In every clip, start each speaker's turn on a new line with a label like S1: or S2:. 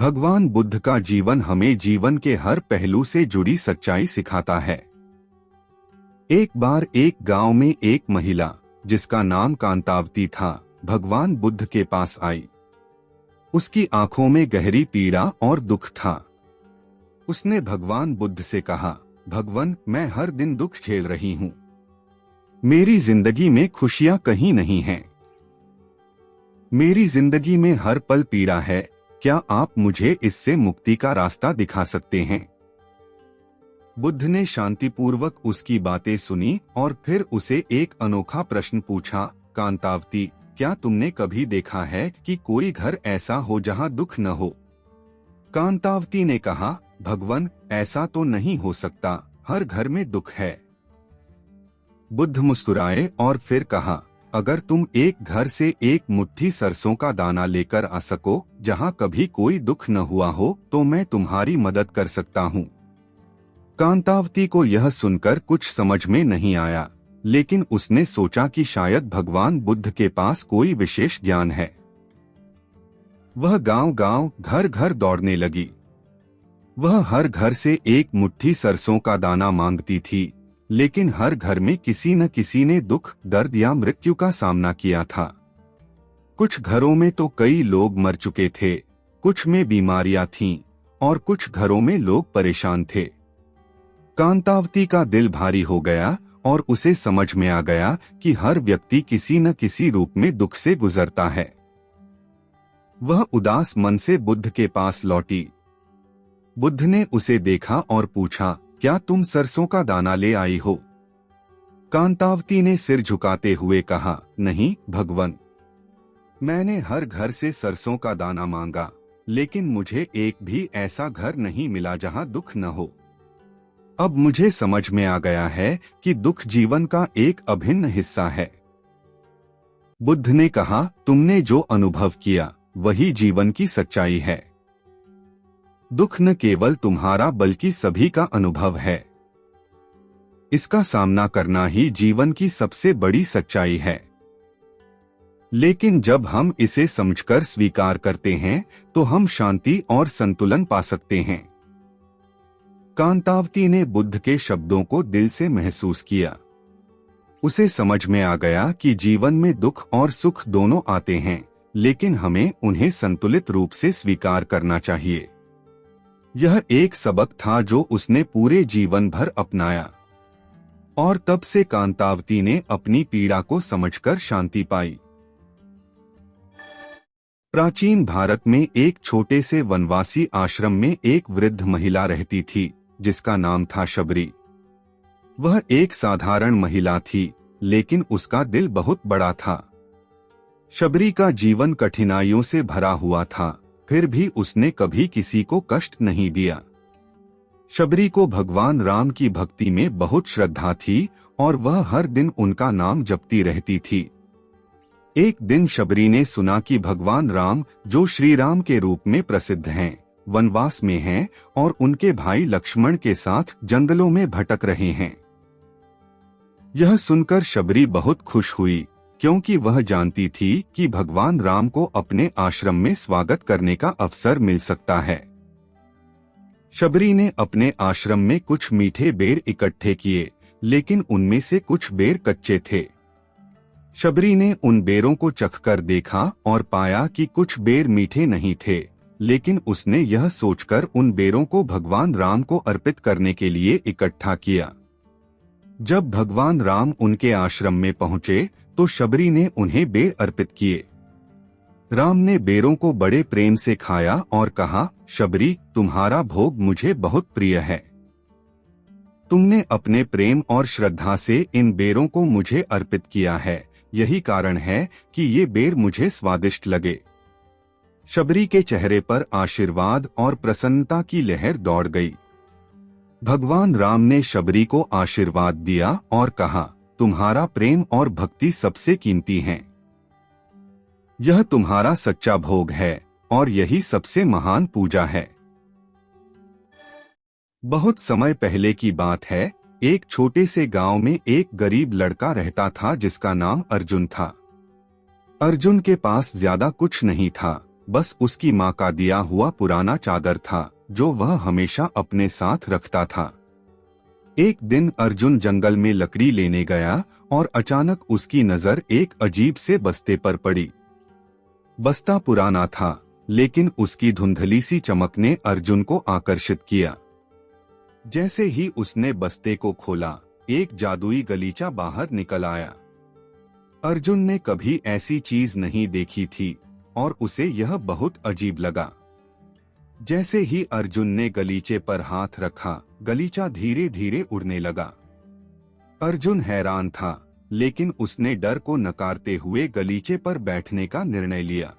S1: भगवान बुद्ध का जीवन हमें जीवन के हर पहलू से जुड़ी सच्चाई सिखाता है। एक बार एक गांव में एक महिला जिसका नाम कांतावती था, भगवान बुद्ध के पास आई। उसकी आंखों में गहरी पीड़ा और दुख था। उसने भगवान बुद्ध से कहा, भगवान, मैं हर दिन दुख झेल रही हूँ। मेरी जिंदगी में खुशियां कहीं नहीं हैं। मेरी जिंदगी में हर पल पीड़ा है। क्या आप मुझे इससे मुक्ति का रास्ता दिखा सकते हैं? बुद्ध ने शांतिपूर्वक उसकी बातें सुनी और फिर उसे एक अनोखा प्रश्न पूछा, कांतावती, क्या तुमने कभी देखा है कि कोई घर ऐसा हो जहां दुख न हो? कांतावती ने कहा, भगवान, ऐसा तो नहीं हो सकता, हर घर में दुख है। बुद्ध मुस्कुराए और फिर कहा, अगर तुम एक घर से एक मुट्ठी सरसों का दाना लेकर आ सको जहां कभी कोई दुख न हुआ हो, तो मैं तुम्हारी मदद कर सकता हूं। कांतावती को यह सुनकर कुछ समझ में नहीं आया, लेकिन उसने सोचा कि शायद भगवान बुद्ध के पास कोई विशेष ज्ञान है। वह गांव-गांव, घर-घर दौड़ने लगी। वह हर घर से एक मुट्ठी सरसों का दाना मांगती थी, लेकिन हर घर में किसी न किसी ने दुख, दर्द या मृत्यु का सामना किया था। कुछ घरों में तो कई लोग मर चुके थे, कुछ में बीमारियां थीं और कुछ घरों में लोग परेशान थे। कांतावती का दिल भारी हो गया और उसे समझ में आ गया कि हर व्यक्ति किसी न किसी रूप में दुख से गुजरता है। वह उदास मन से बुद्ध के पास लौटी। बुद्ध ने उसे देखा और पूछा, क्या तुम सरसों का दाना ले आई हो? कांतावती ने सिर झुकाते हुए कहा, नहीं भगवान, मैंने हर घर से सरसों का दाना मांगा, लेकिन मुझे एक भी ऐसा घर नहीं मिला जहां दुख न हो। अब मुझे समझ में आ गया है कि दुख जीवन का एक अभिन्न हिस्सा है। बुद्ध ने कहा, तुमने जो अनुभव किया वही जीवन की सच्चाई है। दुख न केवल तुम्हारा बल्कि सभी का अनुभव है। इसका सामना करना ही जीवन की सबसे बड़ी सच्चाई है। लेकिन जब हम इसे समझकर स्वीकार करते हैं तो हम शांति और संतुलन पा सकते हैं। कांतावती ने बुद्ध के शब्दों को दिल से महसूस किया। उसे समझ में आ गया कि जीवन में दुख और सुख दोनों आते हैं, लेकिन हमें उन्हें संतुलित रूप से स्वीकार करना चाहिए। यह एक सबक था जो उसने पूरे जीवन भर अपनाया और तब से कांतावती ने अपनी पीड़ा को समझकर शांति पाई। प्राचीन भारत में एक छोटे से वनवासी आश्रम में एक वृद्ध महिला रहती थी जिसका नाम था शबरी। वह एक साधारण महिला थी, लेकिन उसका दिल बहुत बड़ा था। शबरी का जीवन कठिनाइयों से भरा हुआ था, फिर भी उसने कभी किसी को कष्ट नहीं दिया। शबरी को भगवान राम की भक्ति में बहुत श्रद्धा थी और वह हर दिन उनका नाम जपती रहती थी। एक दिन शबरी ने सुना कि भगवान राम, जो श्री राम के रूप में प्रसिद्ध हैं, वनवास में हैं और उनके भाई लक्ष्मण के साथ जंगलों में भटक रहे हैं। यह सुनकर शबरी बहुत खुश हुई, क्योंकि वह जानती थी कि भगवान राम को अपने आश्रम में स्वागत करने का अवसर मिल सकता है। शबरी ने अपने आश्रम में कुछ मीठे बेर इकट्ठे किए, लेकिन उनमें से कुछ बेर कच्चे थे। शबरी ने उन बेरों को चखकर देखा और पाया कि कुछ बेर मीठे नहीं थे, लेकिन उसने यह सोचकर उन बेरों को भगवान राम को अर्पित करने के लिए इकट्ठा किया। जब भगवान राम उनके आश्रम में पहुंचे तो शबरी ने उन्हें बेर अर्पित किए। राम ने बेरों को बड़े प्रेम से खाया और कहा, शबरी, तुम्हारा भोग मुझे बहुत प्रिय है। तुमने अपने प्रेम और श्रद्धा से इन बेरों को मुझे अर्पित किया है, यही कारण है कि ये बेर मुझे स्वादिष्ट लगे। शबरी के चेहरे पर आशीर्वाद और प्रसन्नता की लहर दौड़ गई। भगवान राम ने शबरी को आशीर्वाद दिया और कहा, तुम्हारा प्रेम और भक्ति सबसे कीमती हैं। यह तुम्हारा सच्चा भोग है और यही सबसे महान पूजा है। बहुत समय पहले की बात है, एक छोटे से गांव में एक गरीब लड़का रहता था जिसका नाम अर्जुन था। अर्जुन के पास ज्यादा कुछ नहीं था, बस उसकी माँ का दिया हुआ पुराना चादर था जो वह हमेशा अपने साथ रखता था। एक दिन अर्जुन जंगल में लकड़ी लेने गया और अचानक उसकी नजर एक अजीब से बस्ते पर पड़ी। बस्ता पुराना था, लेकिन उसकी धुंधली सी चमक ने अर्जुन को आकर्षित किया। जैसे ही उसने बस्ते को खोला, एक जादुई गलीचा बाहर निकल आया। अर्जुन ने कभी ऐसी चीज नहीं देखी थी और उसे यह बहुत अजीब लगा। जैसे ही अर्जुन ने गलीचे पर हाथ रखा, गलीचा धीरे धीरे उड़ने लगा। अर्जुन हैरान था, लेकिन उसने डर को नकारते हुए गलीचे पर बैठने का निर्णय लिया।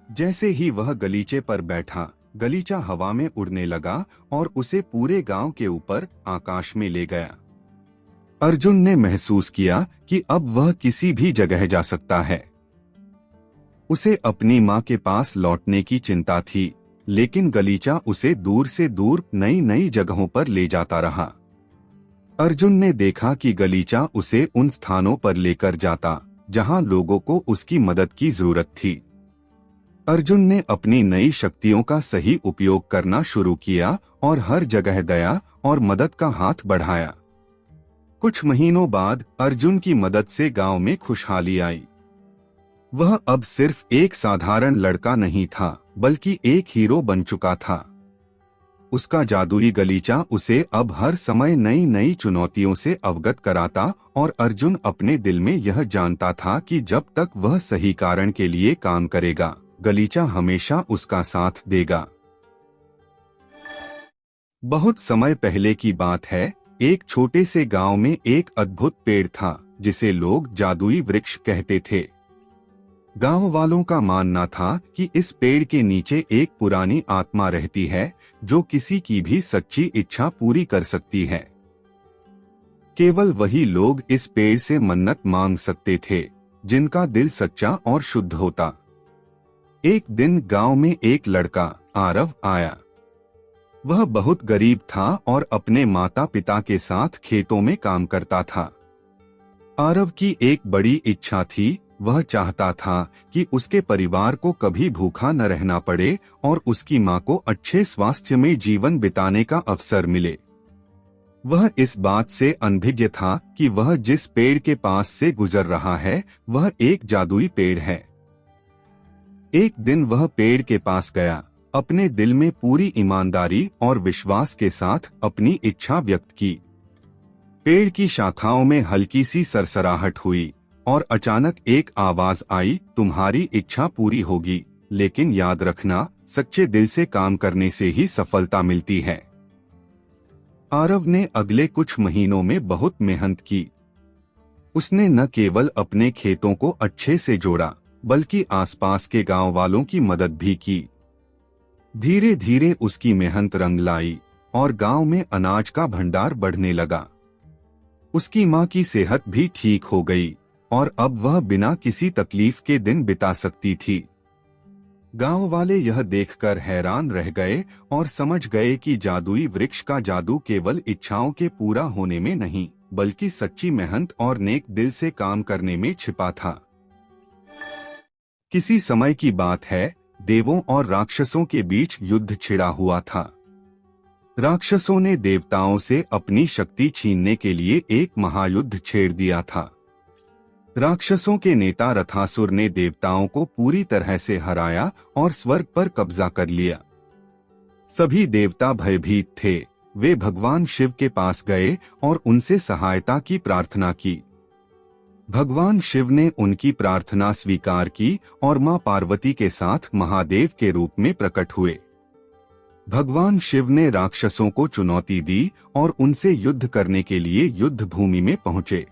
S1: जैसे ही वह गलीचे पर बैठा, गलीचा हवा में उड़ने लगा और उसे पूरे गांव के ऊपर आकाश में ले गया। अर्जुन ने महसूस किया कि अब वह किसी भी जगह जा सकता है। उसे अपनी माँ के पास लौटने की चिंता थी, लेकिन गलीचा उसे दूर से दूर नई नई जगहों पर ले जाता रहा। अर्जुन ने देखा कि गलीचा उसे उन स्थानों पर लेकर जाता जहां लोगों को उसकी मदद की जरूरत थी। अर्जुन ने अपनी नई शक्तियों का सही उपयोग करना शुरू किया और हर जगह दया और मदद का हाथ बढ़ाया। कुछ महीनों बाद अर्जुन की मदद से गांव में खुशहाली आई। वह अब सिर्फ एक साधारण लड़का नहीं था, बल्कि एक हीरो बन चुका था। उसका जादुई गलीचा उसे अब हर समय नई नई चुनौतियों से अवगत कराता और अर्जुन अपने दिल में यह जानता था कि जब तक वह सही कारण के लिए काम करेगा, गलीचा हमेशा उसका साथ देगा। बहुत समय पहले की बात है। एक छोटे से गांव में एक अद्भुत पेड़ था जिसे लोग जादुई वृक्ष कहते थे। गांव वालों का मानना था कि इस पेड़ के नीचे एक पुरानी आत्मा रहती है जो किसी की भी सच्ची इच्छा पूरी कर सकती है। केवल वही लोग इस पेड़ से मन्नत मांग सकते थे जिनका दिल सच्चा और शुद्ध होता। एक दिन गांव में एक लड़का आरव आया। वह बहुत गरीब था और अपने माता पिता के साथ खेतों में काम करता था। आरव की एक बड़ी इच्छा थी। वह चाहता था कि उसके परिवार को कभी भूखा न रहना पड़े और उसकी मां को अच्छे स्वास्थ्य में जीवन बिताने का अवसर मिले। वह इस बात से अनभिज्ञ था कि वह जिस पेड़ के पास से गुजर रहा है वह एक जादुई पेड़ है। एक दिन वह पेड़ के पास गया, अपने दिल में पूरी ईमानदारी और विश्वास के साथ अपनी इच्छा व्यक्त की। पेड़ की शाखाओं में हल्की सी सरसराहट हुई और अचानक एक आवाज आई, तुम्हारी इच्छा पूरी होगी, लेकिन याद रखना, सच्चे दिल से काम करने से ही सफलता मिलती है। आरव ने अगले कुछ महीनों में बहुत मेहनत की। उसने न केवल अपने खेतों को अच्छे से जोड़ा, बल्कि आसपास के गांव वालों की मदद भी की। धीरे धीरे उसकी मेहनत रंग लाई और गांव में अनाज का भंडार बढ़ने लगा। उसकी मां की सेहत भी ठीक हो गई और अब वह बिना किसी तकलीफ के दिन बिता सकती थी। गांव वाले यह देखकर हैरान रह गए और समझ गए कि जादुई वृक्ष का जादू केवल इच्छाओं के पूरा होने में नहीं, बल्कि सच्ची मेहनत और नेक दिल से काम करने में छिपा था। किसी समय की बात है, देवों और राक्षसों के बीच युद्ध छिड़ा हुआ था। राक्षसों ने देवताओं से अपनी शक्ति छीनने के लिए एक महायुद्ध छेड़ दिया था। राक्षसों के नेता रथासुर ने देवताओं को पूरी तरह से हराया और स्वर्ग पर कब्जा कर लिया। सभी देवता भयभीत थे। वे भगवान शिव के पास गए और उनसे सहायता की प्रार्थना की। भगवान शिव ने उनकी प्रार्थना स्वीकार की और मां पार्वती के साथ महादेव के रूप में प्रकट हुए। भगवान शिव ने राक्षसों को चुनौती दी और उनसे युद्ध करने के लिए युद्ध भूमि में पहुंचे।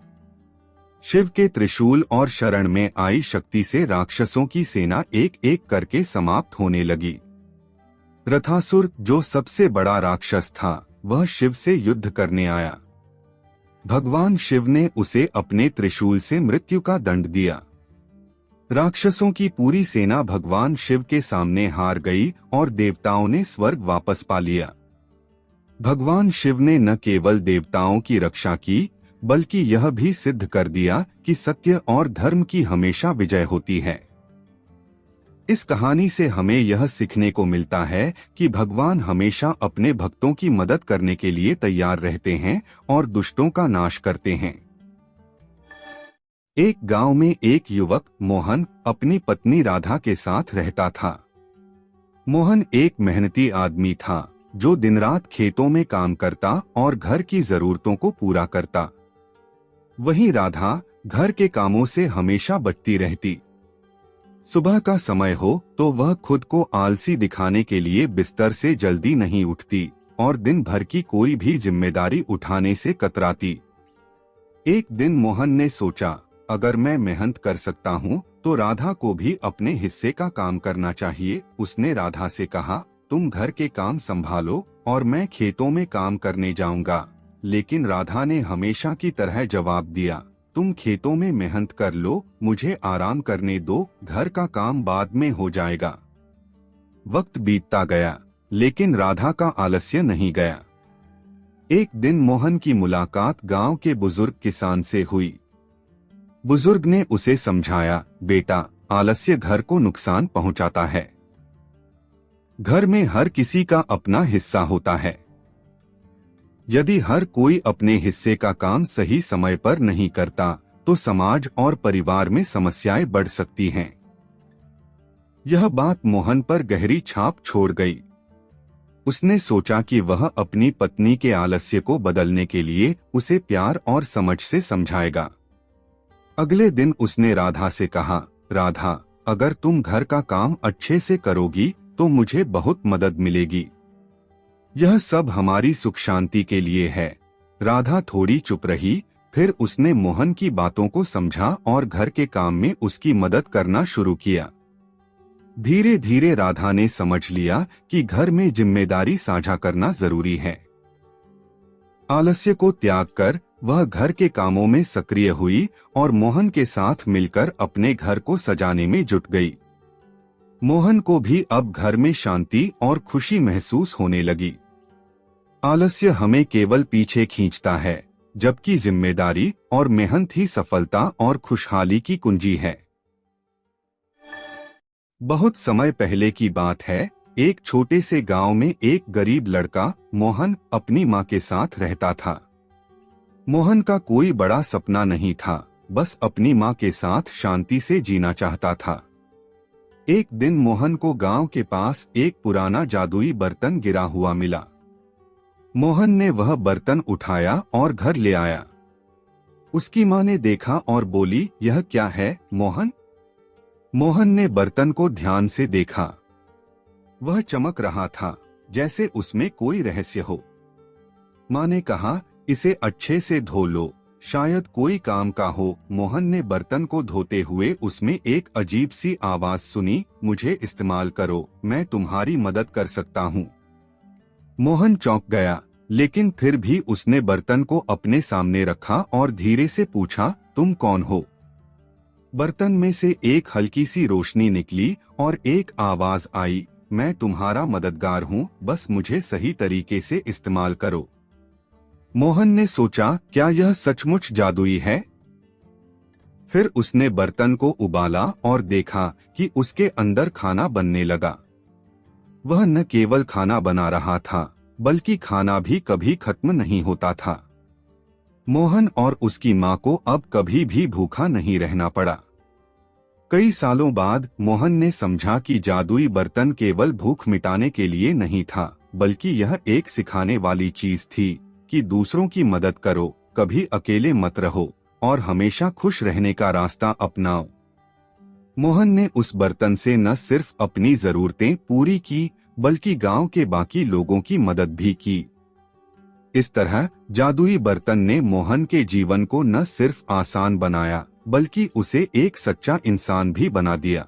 S1: शिव के त्रिशूल और शरण में आई शक्ति से राक्षसों की सेना एक एक करके समाप्त होने लगी। रथासुर, जो सबसे बड़ा राक्षस था, वह शिव से युद्ध करने आया। भगवान शिव ने उसे अपने त्रिशूल से मृत्यु का दंड दिया। राक्षसों की पूरी सेना भगवान शिव के सामने हार गई और देवताओं ने स्वर्ग वापस पा लिया। भगवान शिव ने न केवल देवताओं की रक्षा की, बल्कि यह भी सिद्ध कर दिया कि सत्य और धर्म की हमेशा विजय होती है। इस कहानी से हमें यह सीखने को मिलता है कि भगवान हमेशा अपने भक्तों की मदद करने के लिए तैयार रहते हैं और दुष्टों का नाश करते हैं। एक गांव में एक युवक मोहन अपनी पत्नी राधा के साथ रहता था। मोहन एक मेहनती आदमी था जो दिन रात खेतों में काम करता और घर की जरूरतों को पूरा करता। वहीं राधा घर के कामों से हमेशा बचती रहती। सुबह का समय हो तो वह खुद को आलसी दिखाने के लिए बिस्तर से जल्दी नहीं उठती और दिन भर की कोई भी जिम्मेदारी उठाने से कतराती। एक दिन मोहन ने सोचा, अगर मैं मेहनत कर सकता हूँ तो राधा को भी अपने हिस्से का काम करना चाहिए। उसने राधा से कहा, तुम घर के काम संभालो और मैं खेतों में काम करने जाऊंगा। लेकिन राधा ने हमेशा की तरह जवाब दिया, तुम खेतों में मेहनत कर लो, मुझे आराम करने दो, घर का काम बाद में हो जाएगा। वक्त बीतता गया लेकिन राधा का आलस्य नहीं गया। एक दिन मोहन की मुलाकात गांव के बुजुर्ग किसान से हुई। बुजुर्ग ने उसे समझाया, बेटा, आलस्य घर को नुकसान पहुंचाता है। घर में हर किसी का अपना हिस्सा होता है। यदि हर कोई अपने हिस्से का काम सही समय पर नहीं करता तो समाज और परिवार में समस्याएं बढ़ सकती हैं। यह बात मोहन पर गहरी छाप छोड़ गई। उसने सोचा कि वह अपनी पत्नी के आलस्य को बदलने के लिए उसे प्यार और समझ से समझाएगा। अगले दिन उसने राधा से कहा, राधा, अगर तुम घर का काम अच्छे से करोगी तो मुझे बहुत मदद मिलेगी। यह सब हमारी सुख शांति के लिए है। राधा थोड़ी चुप रही, फिर उसने मोहन की बातों को समझा और घर के काम में उसकी मदद करना शुरू किया। धीरे धीरे राधा ने समझ लिया कि घर में जिम्मेदारी साझा करना जरूरी है। आलस्य को त्याग कर वह घर के कामों में सक्रिय हुई और मोहन के साथ मिलकर अपने घर को सजाने में जुट गई। मोहन को भी अब घर में शांति और खुशी महसूस होने लगी। आलस्य हमें केवल पीछे खींचता है, जबकि जिम्मेदारी और मेहनत ही सफलता और खुशहाली की कुंजी है। बहुत समय पहले की बात है। एक छोटे से गांव में एक गरीब लड़का मोहन अपनी मां के साथ रहता था। मोहन का कोई बड़ा सपना नहीं था, बस अपनी मां के साथ शांति से जीना चाहता था। एक दिन मोहन को गांव के पास एक पुराना जादुई बर्तन गिरा हुआ मिला। मोहन ने वह बर्तन उठाया और घर ले आया। उसकी मां ने देखा और बोली, यह क्या है मोहन? मोहन ने बर्तन को ध्यान से देखा। वह चमक रहा था जैसे उसमें कोई रहस्य हो। मां ने कहा, इसे अच्छे से धो लो, शायद कोई काम का हो। मोहन ने बर्तन को धोते हुए उसमें एक अजीब सी आवाज सुनी, मुझे इस्तेमाल करो, मैं तुम्हारी मदद कर सकता हूँ। मोहन चौंक गया, लेकिन फिर भी उसने बर्तन को अपने सामने रखा और धीरे से पूछा, तुम कौन हो? बर्तन में से एक हल्की सी रोशनी निकली और एक आवाज आई, मैं तुम्हारा मददगार हूँ, बस मुझे सही तरीके से इस्तेमाल करो। मोहन ने सोचा, क्या यह सचमुच जादुई है? फिर उसने बर्तन को उबाला और देखा कि उसके अंदर खाना बनने लगा। वह न केवल खाना बना रहा था, बल्कि खाना भी कभी खत्म नहीं होता था। मोहन और उसकी मां को अब कभी भी भूखा नहीं रहना पड़ा। कई सालों बाद मोहन ने समझा कि जादुई बर्तन केवल भूख मिटाने के लिए नहीं था, बल्कि यह एक सिखाने वाली चीज थी कि दूसरों की मदद करो, कभी अकेले मत रहो और हमेशा खुश रहने का रास्ता अपनाओ। मोहन ने उस बर्तन से न सिर्फ अपनी जरूरतें पूरी की, बल्कि गांव के बाकी लोगों की मदद भी की। इस तरह जादुई बर्तन ने मोहन के जीवन को न सिर्फ आसान बनाया, बल्कि उसे एक सच्चा इंसान भी बना दिया।